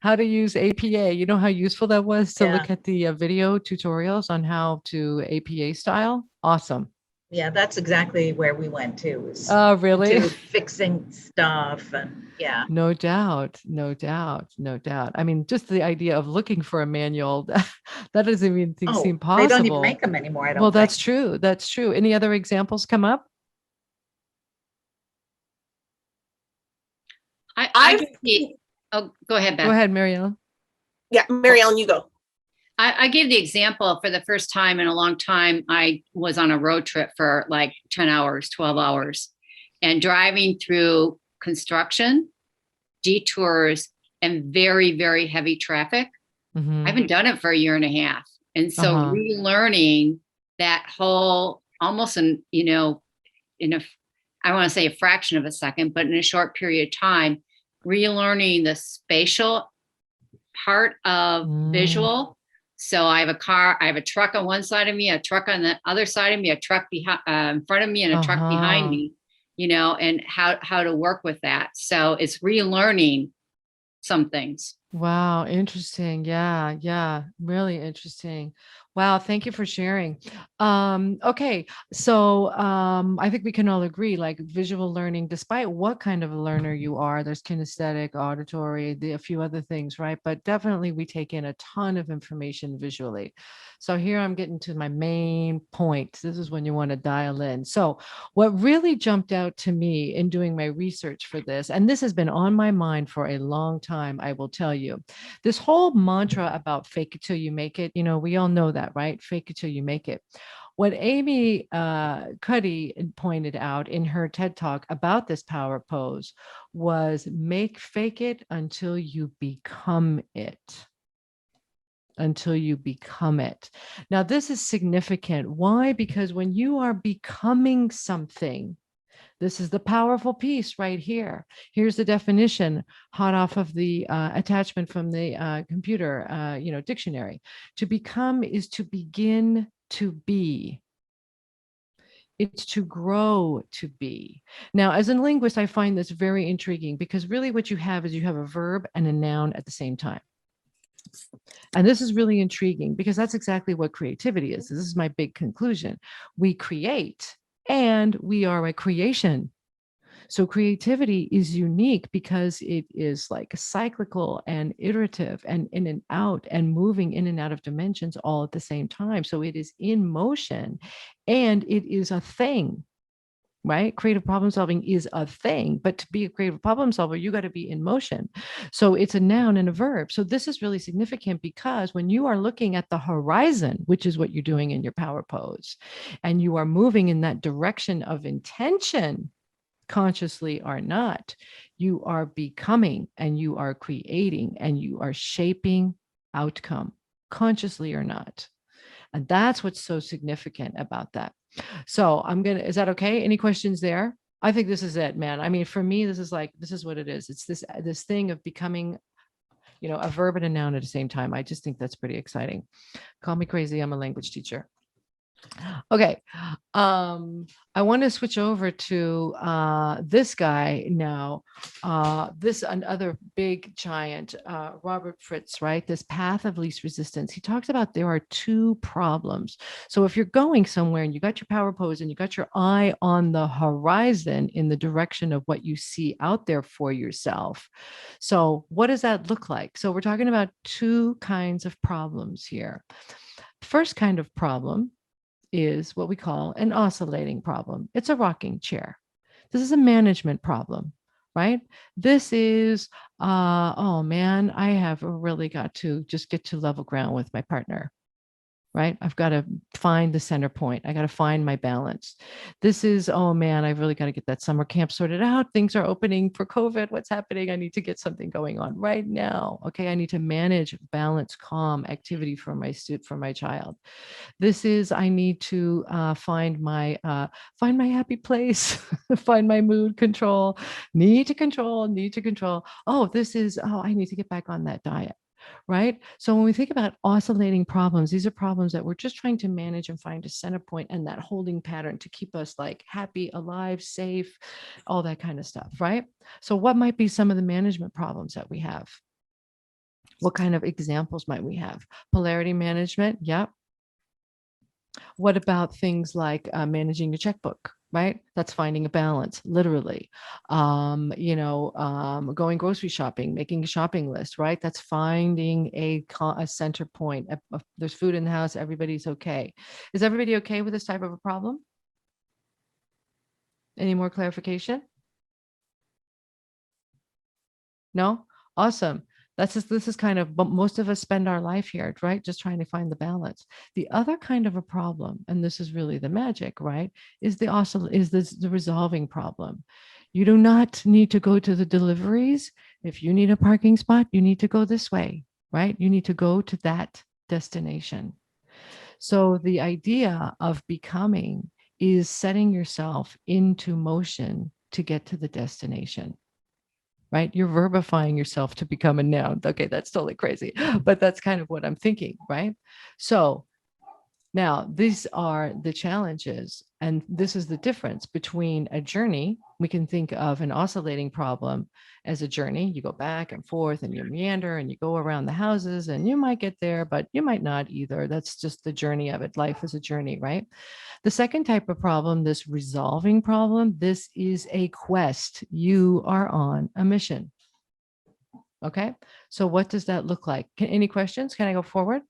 How to use APA. You know how useful that was to look at the video tutorials on how to APA style? Awesome. Yeah, that's exactly where we went to. Oh, really? To fixing stuff and yeah. No doubt. I mean, just the idea of looking for a manual, that doesn't even seem possible. They don't even make them anymore, I don't think. That's true. That's true. Any other examples come up? Go ahead, Beth. Go ahead, Marielle. Yeah, Mary Ellen, you go. I gave the example for the first time in a long time. I was on a road trip for like 10 hours, 12 hours, and driving through construction, detours, and very, very heavy traffic. I haven't done it for a year and a half. And so relearning that whole, almost I want to say a fraction of a second, but in a short period of time, relearning the spatial part of visual. So I have a truck on one side of me, a truck on the other side of me, a truck in front of me, and a truck behind me. and how to work with that. So it's relearning some things. Wow, interesting. Yeah, yeah, really interesting. Wow, thank you for sharing. Okay, so I think we can all agree, like visual learning, despite what kind of a learner you are, there's kinesthetic, auditory, a few other things, right? But definitely we take in a ton of information visually. So here I'm getting to my main point. This is when you want to dial in. So what really jumped out to me in doing my research for this, and this has been on my mind for a long time, I will tell you, this whole mantra about fake it till you make it, we all know that, right? Fake it till you make it. What Amy Cuddy pointed out in her TED Talk about this power pose was fake it until you become it. Until you become it. Now, this is significant. Why? Because when you are becoming something, this is the powerful piece right here. Here's the definition, hot off of the attachment from the computer, dictionary. To become is to begin to be. It's to grow to be. Now, as a linguist, I find this very intriguing because really what you have is you have a verb and a noun at the same time. And this is really intriguing because that's exactly what creativity is. This is my big conclusion. We create and we are a creation. So creativity is unique because it is like cyclical and iterative and in and out and moving in and out of dimensions all at the same time. So it is in motion and it is a thing. Right? Creative problem solving is a thing, but to be a creative problem solver, you got to be in motion. So it's a noun and a verb. So this is really significant because when you are looking at the horizon, which is what you're doing in your power pose, and you are moving in that direction of intention, consciously or not, you are becoming and you are creating and you are shaping outcome, consciously or not. And that's what's so significant about that. So is that okay? Any questions there? I think this is it, man. I mean, for me, this is what it is. It's this thing of becoming, a verb and a noun at the same time. I just think that's pretty exciting. Call me crazy. I'm a language teacher. Okay. I want to switch over to this guy now. This another big giant, Robert Fritz, right? This path of least resistance. He talks about there are two problems. So if you're going somewhere and you got your power pose and you got your eye on the horizon in the direction of what you see out there for yourself. So what does that look like? So we're talking about two kinds of problems here. First kind of problem is what we call an oscillating problem. It's a rocking chair. This is a management problem, right? This is, oh man, I have really got to just get to level ground with my partner, right? I've got to find the center point. I got to find my balance. This is, oh man, I've really got to get that summer camp sorted out. Things are opening for COVID. What's happening? I need to get something going on right now. Okay, I need to manage, balance, calm activity for my child. This is, I need to find my happy place, find my mood control, need to control. Oh, this is, I need to get back on that diet. Right? So when we think about oscillating problems, these are problems that we're just trying to manage and find a center point and that holding pattern to keep us like happy, alive, safe, all that kind of stuff, right? So what might be some of the management problems that we have? What kind of examples might we have? Polarity management, yep. What about things like managing your checkbook? Right? That's finding a balance, literally. Going grocery shopping, making a shopping list, right? That's finding a center point. There's food in the house, everybody's okay. Is everybody okay with this type of a problem? Any more clarification? No? Awesome. This is kind of, but most of us spend our life here, right? Just trying to find the balance. The other kind of a problem, and this is really the magic, right? Is the resolving problem. You do not need to go to the deliveries. If you need a parking spot, you need to go this way, right? You need to go to that destination. So the idea of becoming is setting yourself into motion to get to the destination. Right? You're verbifying yourself to become a noun. Okay, that's totally crazy, but that's kind of what I'm thinking, right? So Now, these are the challenges, and this is the difference between a journey. We can think of an oscillating problem as a journey. You go back and forth and you meander and you go around the houses and you might get there, but you might not either. That's just the journey of it. Life is a journey, right? The second type of problem, this resolving problem, this is a quest. You are on a mission. Okay, so what does that look like? Any questions? Can I go forward?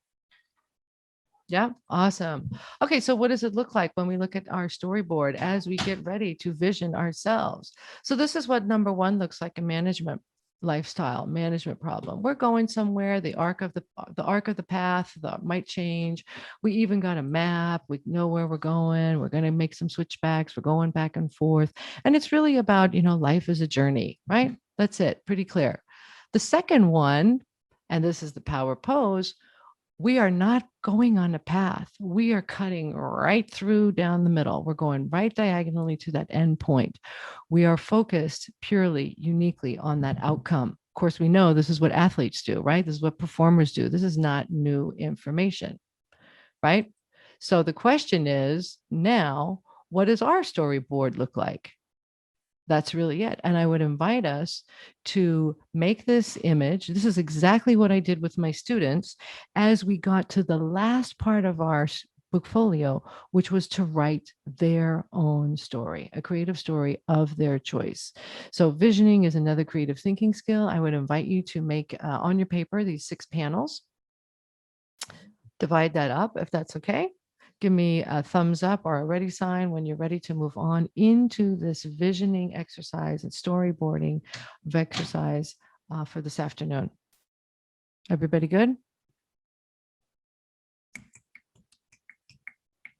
Yeah, awesome. Okay, so what does it look like when we look at our storyboard as we get ready to vision ourselves? So this is what number one looks like, a management lifestyle management problem. We're going somewhere, the arc of the path that might change. We even got a map, we know where we're going, we're going to make some switchbacks, we're going back and forth. And it's really about, life is a journey, right? That's it, pretty clear. The second one, and this is the power pose, we are not going on a path. We are cutting right through down the middle. We're going right diagonally to that end point. We are focused purely, uniquely on that outcome. Of course, we know this is what athletes do, right? This is what performers do. This is not new information, right? So the question is now, what does our storyboard look like? That's really it. And I would invite us to make this image. This is exactly what I did with my students as we got to the last part of our bookfolio, which was to write their own story, a creative story of their choice. So visioning is another creative thinking skill. I would invite you to make on your paper these 6 panels. Divide that up if that's okay. Give me a thumbs up or a ready sign when you're ready to move on into this visioning exercise and storyboarding of exercise for this afternoon. Everybody good?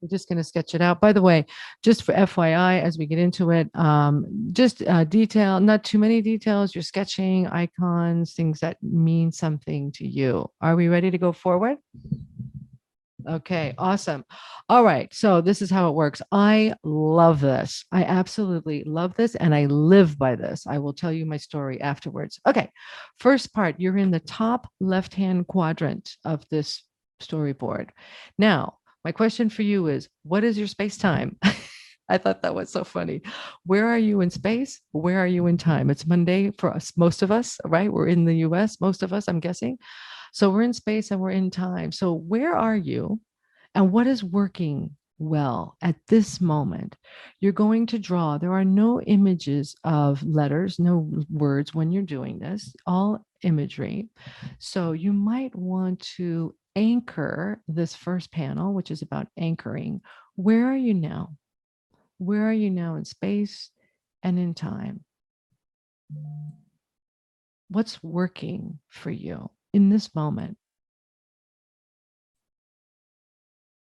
We're just going to sketch it out. By the way, just for FYI, as we get into it, just detail, not too many details. You're sketching icons, things that mean something to you. Are we ready to go forward? Okay, awesome. All right, so this is how it works. I love this. I absolutely love this, and I live by this. I will tell you my story afterwards. Okay, first part, you're in the top left-hand quadrant of this storyboard. Now, my question for you is, what is your space-time? I thought that was so funny. Where are you in space? Where are you in time? It's Monday for us, most of us, right? We're in the US, most of us, I'm guessing. So we're in space and we're in time. So where are you and what is working well at this moment? You're going to draw. There are no images of letters, no words when you're doing this, all imagery. So you might want to anchor this first panel, which is about anchoring. Where are you now? Where are you now in space and in time? What's working for you in this moment?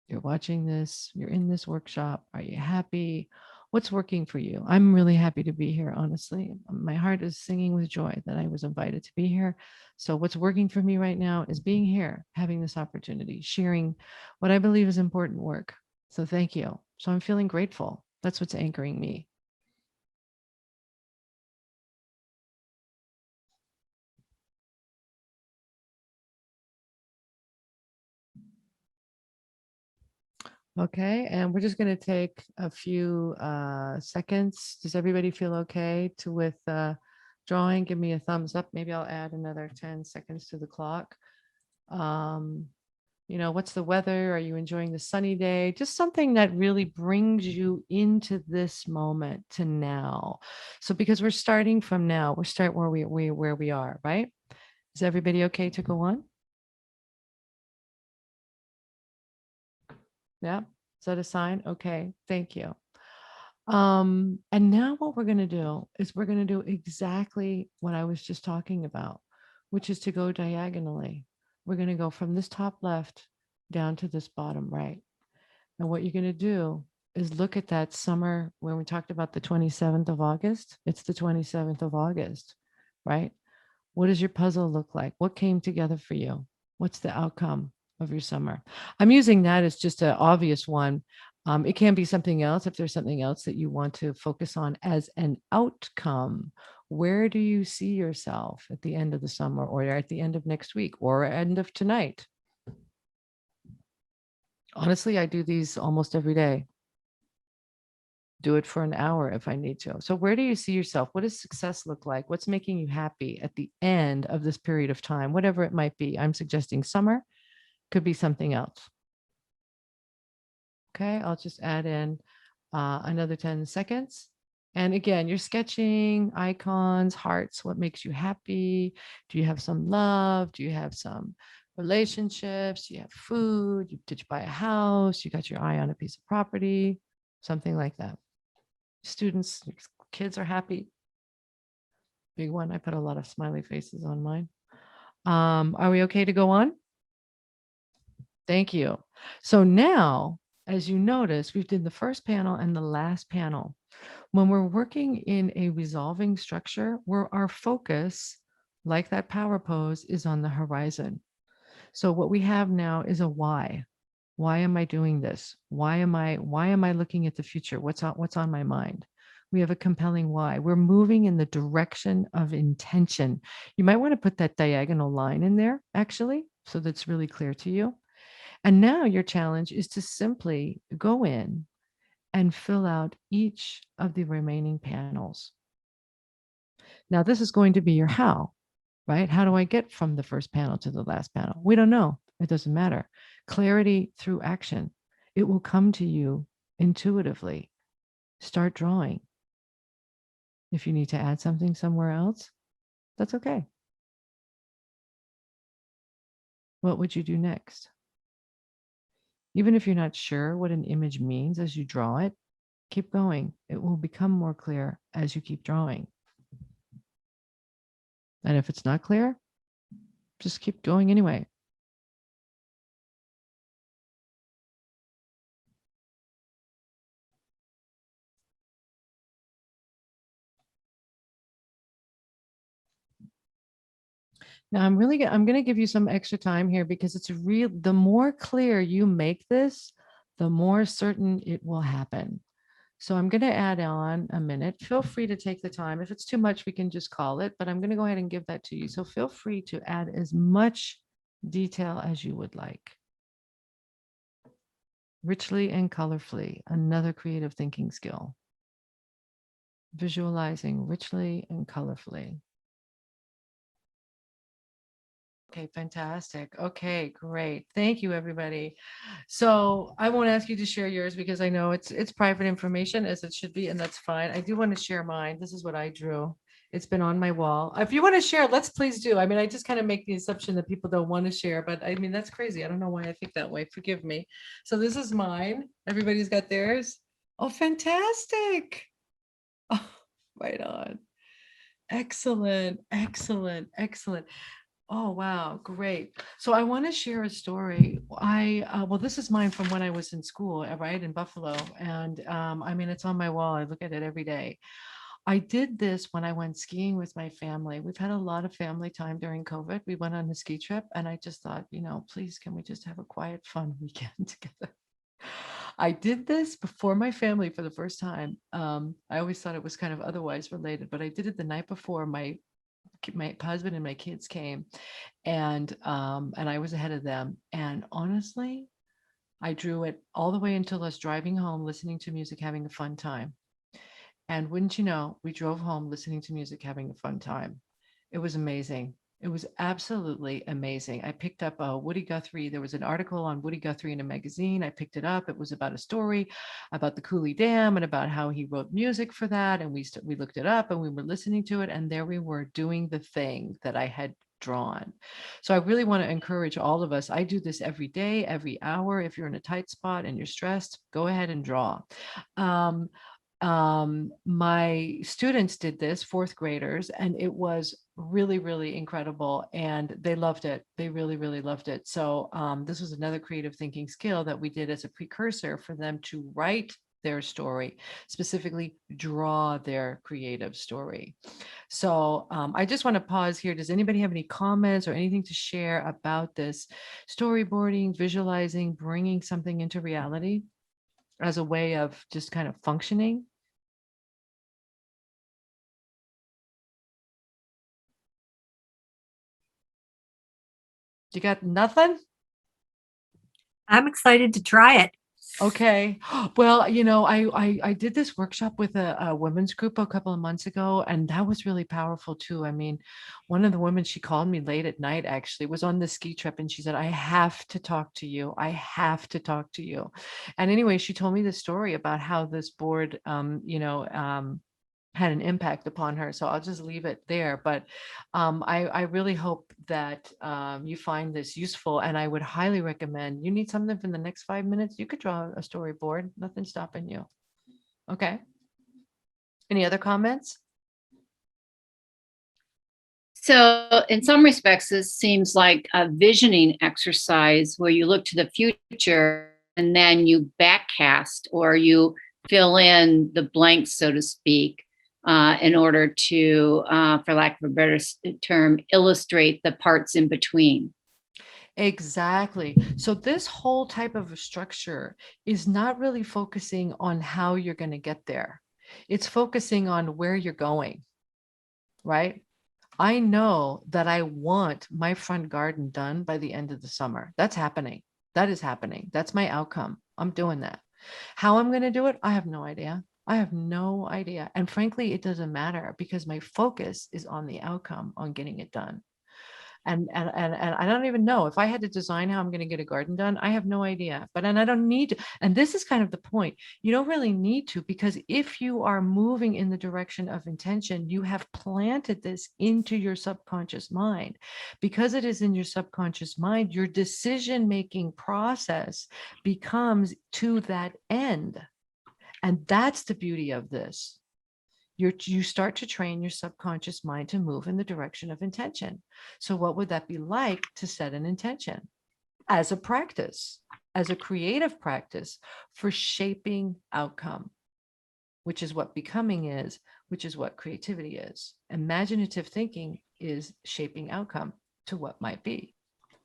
You're watching this, you're in this workshop. Are you happy? What's working for you? I'm really happy to be here, honestly. My heart is singing with joy that I was invited to be here. So what's working for me right now is being here, having this opportunity, sharing what I believe is important work. So thank you. So I'm feeling grateful. That's what's anchoring me. Okay, and we're just going to take a few seconds. Does everybody feel okay with drawing? Give me a thumbs up. Maybe I'll add another 10 seconds to the clock. What's the weather? Are you enjoying the sunny day? Just something that really brings you into this moment to now. So because we're starting from now, we're start where we are, right? Is everybody okay to go on? Yeah. Is that a sign? Okay. Thank you. And now what we're going to do is we're going to do exactly what I was just talking about, which is to go diagonally. We're going to go from this top left down to this bottom right. And what you're going to do is look at that summer when we talked about the 27th of August. It's the 27th of August, right? What does your puzzle look like? What came together for you? What's the outcome of your summer? I'm using that as just an obvious one. It can be something else if there's something else that you want to focus on as an outcome. Where do you see yourself at the end of the summer or at the end of next week or end of tonight? Honestly, I do these almost every day. Do it for an hour if I need to. So where do you see yourself? What does success look like? What's making you happy at the end of this period of time, whatever it might be? I'm suggesting summer, could be something else. Okay, I'll just add in another 10 seconds. And again, you're sketching icons, hearts, what makes you happy? Do you have some love? Do you have some relationships? Do you have food? Did you buy a house? You got your eye on a piece of property? Something like that. Students, kids are happy. Big one. I put a lot of smiley faces on mine. Are we okay to go on? Thank you. So now, as you notice, we've did the first panel and the last panel. When we're working in a resolving structure, where our focus, like that power pose, is on the horizon. So what we have now is a why. Why am I doing this? Why am I looking at the future? What's on my mind? We have a compelling why. We're moving in the direction of intention. You might want to put that diagonal line in there, actually, so that's really clear to you. And now your challenge is to simply go in and fill out each of the remaining panels. Now, this is going to be your how, right? How do I get from the first panel to the last panel? We don't know. It doesn't matter. Clarity through action. It will come to you intuitively. Start drawing. If you need to add something somewhere else, that's okay. What would you do next? Even if you're not sure what an image means as you draw it, keep going. It will become more clear as you keep drawing. And if it's not clear, just keep going anyway. Now I'm going to give you some extra time here because it's real. The more clear you make this, the more certain it will happen. So I'm going to add on a minute. Feel free to take the time. If it's too much, we can just call it, but I'm going to go ahead and give that to you. So feel free to add as much detail as you would like. Richly and colorfully, another creative thinking skill. Visualizing richly and colorfully. Okay, fantastic. Okay, great. Thank you, everybody. So I won't ask you to share yours because I know it's private information, as it should be, and that's fine. I do want to share mine. This is what I drew. It's been on my wall. If you want to share, let's please do. I mean, I just kind of make the assumption that people don't want to share, but I mean, that's crazy. I don't know why I think that way. Forgive me. So this is mine. Everybody's got theirs. Oh, fantastic. Oh, right on. Excellent, excellent, excellent. Oh, wow. Great. So I want to share a story. Well, this is mine from when I was in school, right, in Buffalo. And I mean, it's on my wall. I look at it every day. I did this when I went skiing with my family. We've had a lot of family time during COVID. We went on a ski trip and I just thought, please, can we just have a quiet, fun weekend together? I did this before my family for the first time. I always thought it was kind of otherwise related, but I did it the night before my husband and my kids came, and I was ahead of them. And honestly, I drew it all the way until us driving home, listening to music, having a fun time. And wouldn't you know, we drove home listening to music, having a fun time. It was amazing. It was absolutely amazing. I picked up Woody Guthrie. There was an article on Woody Guthrie in a magazine. I picked it up. It was about a story about the Cooley Dam and about how he wrote music for that. And we looked it up and we were listening to it. And there we were doing the thing that I had drawn. So I really want to encourage all of us. I do this every day, every hour. If you're in a tight spot and you're stressed, go ahead and draw. My students did this, fourth graders, and it was really, really incredible. And they loved it. They really, really loved it. So this was another creative thinking skill that we did as a precursor for them to write their story, specifically draw their creative story. So I just want to pause here. Does anybody have any comments or anything to share about this storyboarding, visualizing, bringing something into reality as a way of just kind of functioning? You got nothing? I'm excited to try it. Okay. Well, you know, I did this workshop with a women's group a couple of months ago, and that was really powerful too. I mean, one of the women, she called me late at night, actually, was on the ski trip, and she said, I have to talk to you. I have to talk to you. And anyway, she told me the story about how this board, had an impact upon her. So I'll just leave it there. But I really hope that you find this useful. And I would highly recommend, you need something for the next 5 minutes, you could draw a storyboard, nothing stopping you. Okay. Any other comments? So in some respects, this seems like a visioning exercise where you look to the future and then you backcast or you fill in the blanks, so to speak, in order to, for lack of a better term, illustrate the parts in between. Exactly. So this whole type of a structure is not really focusing on how you're going to get there. It's focusing on where you're going, right? I know that I want my front garden done by the end of the summer. That's happening. That is happening. That's my outcome. I'm doing that. How I'm going to do it, I have no idea. I have no idea. And frankly, it doesn't matter because my focus is on the outcome, on getting it done. And I don't even know if I had to design how I'm going to get a garden done. I have no idea, and I don't need to. And this is kind of the point. You don't really need to, because if you are moving in the direction of intention, you have planted this into your subconscious mind. Because it is in your subconscious mind, your decision-making process becomes to that end. And that's the beauty of this. You start to train your subconscious mind to move in the direction of intention. So what would that be like to set an intention as a practice, as a creative practice for shaping outcome, which is what becoming is, which is what creativity is. Imaginative thinking is shaping outcome to what might be,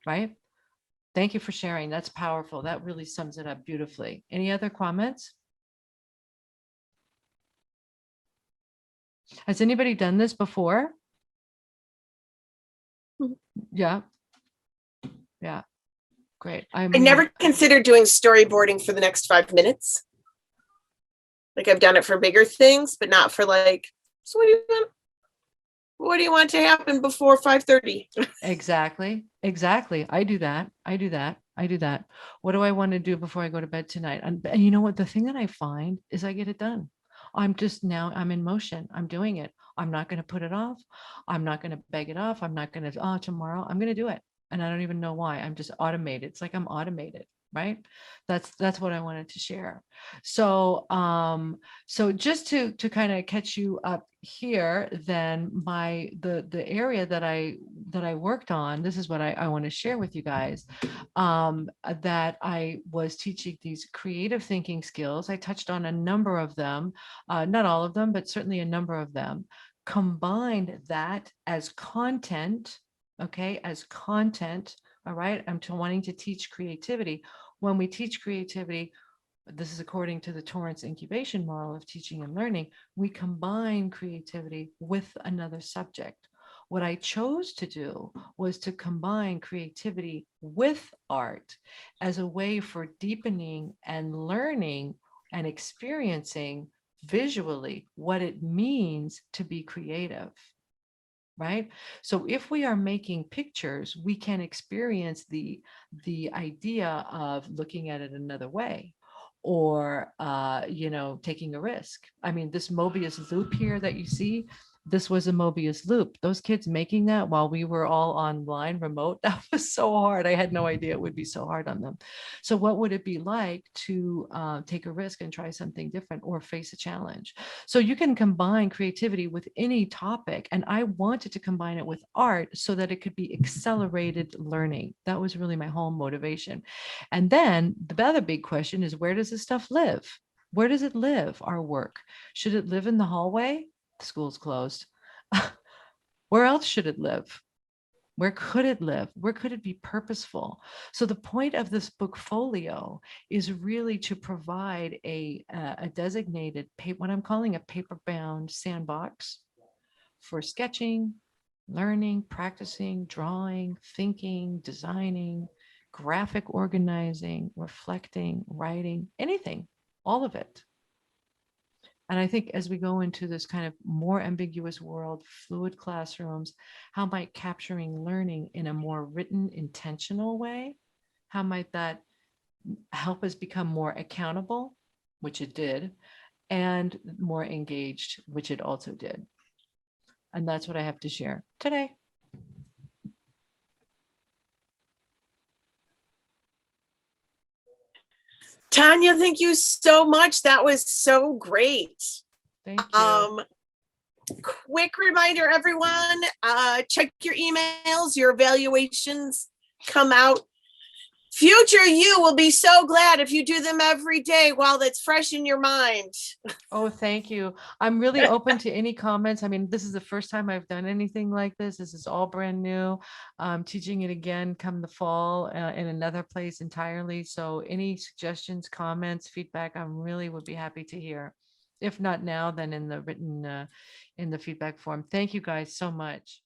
right? Thank you for sharing. That's powerful. That really sums it up beautifully. Any other comments? Has anybody done this before? Yeah. Yeah. Great. I never considered doing storyboarding for the next 5 minutes. Like I've done it for bigger things, but not for like, so what do you want? What do you want to happen before 5:30? Exactly. Exactly. I do that. I do that. I do that. What do I want to do before I go to bed tonight? And you know what? The thing that I find is I get it done. I'm in motion. I'm doing it. I'm not going to put it off. I'm not going to beg it off. I'm not going to, tomorrow. I'm going to do it. And I don't even know why. I'm just automated. It's like I'm automated, right? That's what I wanted to share. So, so just to kind of catch you up here, then the area that I worked on, this is what I want to share with you guys, that I was teaching these creative thinking skills. I touched on a number of them, not all of them, but certainly a number of them. Combined that as content, okay, as content. All right, I'm wanting to teach creativity. When we teach creativity, this is according to the Torrance incubation model of teaching and learning, we combine creativity with another subject. What I chose to do was to combine creativity with art as a way for deepening and learning and experiencing visually what it means to be creative. Right? So if we are making pictures, we can experience the idea of looking at it another way, or taking a risk. I mean, this Mobius loop here that you see, this was a Mobius loop. Those kids making that while we were all online remote, that was so hard. I had no idea it would be so hard on them. So what would it be like to take a risk and try something different or face a challenge? So you can combine creativity with any topic. And I wanted to combine it with art so that it could be accelerated learning. That was really my whole motivation. And then the other big question is, where does this stuff live? Where does it live, our work? Should it live in the hallway? The school's closed. Where else should it live? Where could it live? Where could it be purposeful? So the point of this book folio is really to provide a designated what I'm calling a paper-bound sandbox for sketching, learning, practicing, drawing, thinking, designing, graphic organizing, reflecting, writing, anything, all of it. And I think as we go into this kind of more ambiguous world, fluid classrooms, how might capturing learning in a more written, intentional way, how might that help us become more accountable, which it did, and more engaged, which it also did. And that's what I have to share today. Tanya, thank you so much. That was so great. Thank you. Quick reminder, everyone, check your emails, your evaluations come out. Future you will be so glad if you do them every day while that's fresh in your mind. Oh, thank you. I'm really open to any comments. I mean, this is the first time I've done anything like this. This is all brand new. Teaching it again come the fall in another place entirely. So any suggestions, comments, feedback, I really would be happy to hear. If not now, then in the written, in the feedback form. Thank you guys so much.